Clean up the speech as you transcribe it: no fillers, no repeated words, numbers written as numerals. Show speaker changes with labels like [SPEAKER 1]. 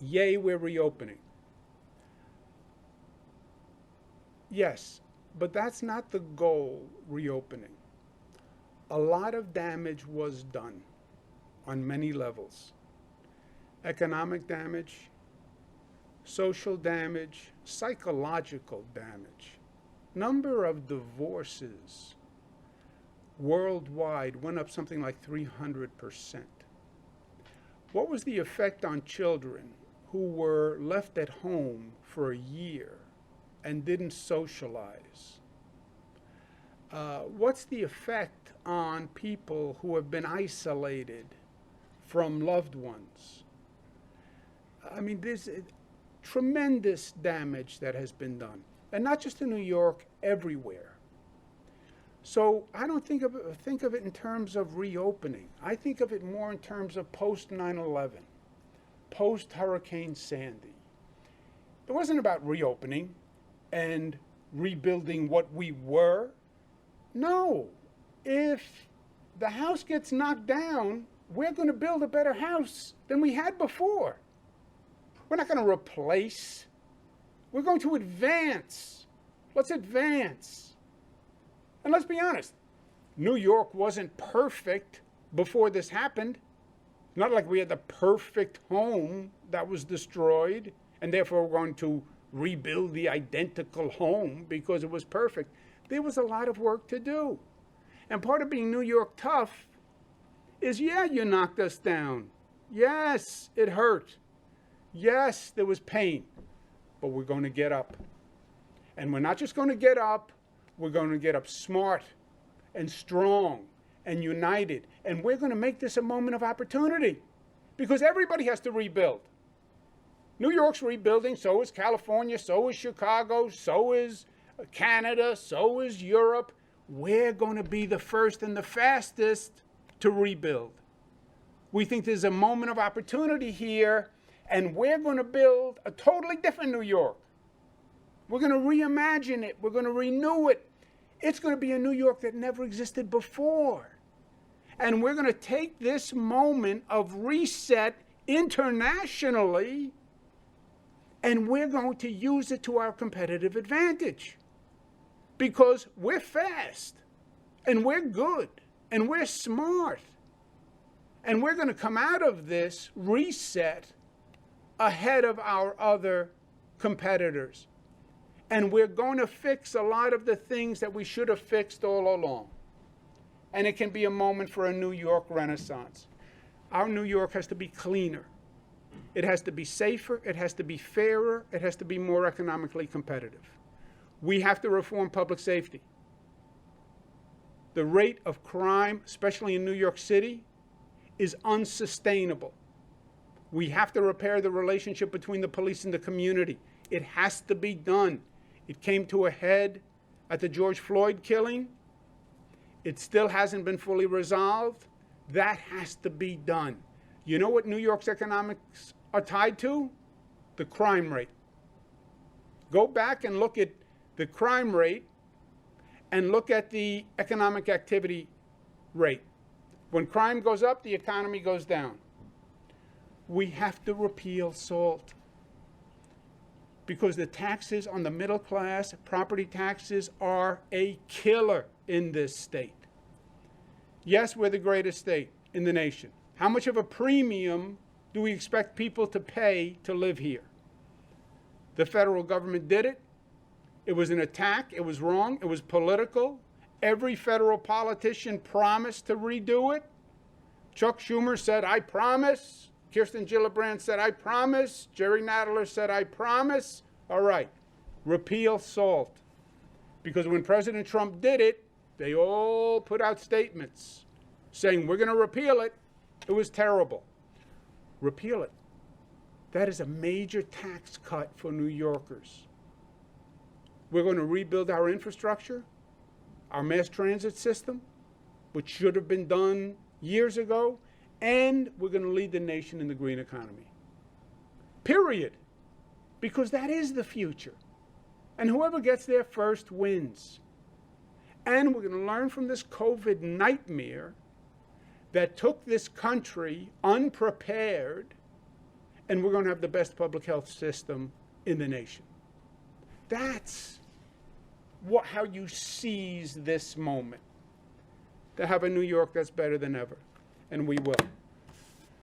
[SPEAKER 1] Yay, we're reopening. Yes, but that's not the goal, reopening. A lot of damage was done on many levels. Economic damage, social damage, psychological damage. Number of divorces worldwide went up something like 300%. What was the effect on children who were left at home for a year and didn't socialize? What's the effect on people who have been isolated from loved ones? I mean, there's tremendous damage that has been done. And not just in New York, everywhere. So I don't think of it in terms of reopening. I think of it more in terms of post 9/11, post Hurricane Sandy. It wasn't about reopening and rebuilding what we were. No. If the house gets knocked down, we're going to build a better house than we had before. We're not going to replace. We're going to advance. Let's advance. And let's be honest, New York wasn't perfect before this happened. Not like we had the perfect home that was destroyed, and therefore we're going to rebuild the identical home because it was perfect. There was a lot of work to do. And part of being New York tough is, yeah, you knocked us down. Yes, it hurt. Yes, there was pain. But we're going to get up. And we're not just going to get up, we're going to get up smart and strong and united. And we're going to make this a moment of opportunity because everybody has to rebuild. New York's rebuilding, so is California, so is Chicago, so is Canada, so is Europe. We're going to be the first and the fastest to rebuild. We think there's a moment of opportunity here, and we're going to build a totally different New York. We're going to reimagine it. We're going to renew it. It's going to be a New York that never existed before. And we're going to take this moment of reset internationally, and we're going to use it to our competitive advantage. Because we're fast, and we're good, and we're smart. And we're going to come out of this reset ahead of our other competitors. And we're going to fix a lot of the things that we should have fixed all along. And it can be a moment for a New York renaissance. Our New York has to be cleaner. It has to be safer. It has to be fairer. It has to be more economically competitive. We have to reform public safety. The rate of crime, especially in New York City, is unsustainable. We have to repair the relationship between the police and the community. It has to be done. It came to a head at the George Floyd killing. It still hasn't been fully resolved. That has to be done. You know what New York's economics are tied to? The crime rate. Go back and look at the crime rate and look at the economic activity rate. When crime goes up, the economy goes down. We have to repeal SALT because the taxes on the middle class, property taxes, are a killer in this state. Yes, we're the greatest state in the nation. How much of a premium do we expect people to pay to live here? The federal government did it. It was an attack. It was wrong. It was political. Every federal politician promised to redo it. Chuck Schumer said, I promise. Kirsten Gillibrand said, I promise. Jerry Nadler said, I promise. All right, repeal SALT. Because when President Trump did it, they all put out statements saying, we're going to repeal it. It was terrible. Repeal it. That is a major tax cut for New Yorkers. We're going to rebuild our infrastructure, our mass transit system, which should have been done years ago, and we're going to lead the nation in the green economy. Period. Because that is the future. And whoever gets there first wins. And we're going to learn from this COVID nightmare that took this country unprepared and we're going to have the best public health system in the nation. That's how you seize this moment. To have a New York that's better than ever. And we will.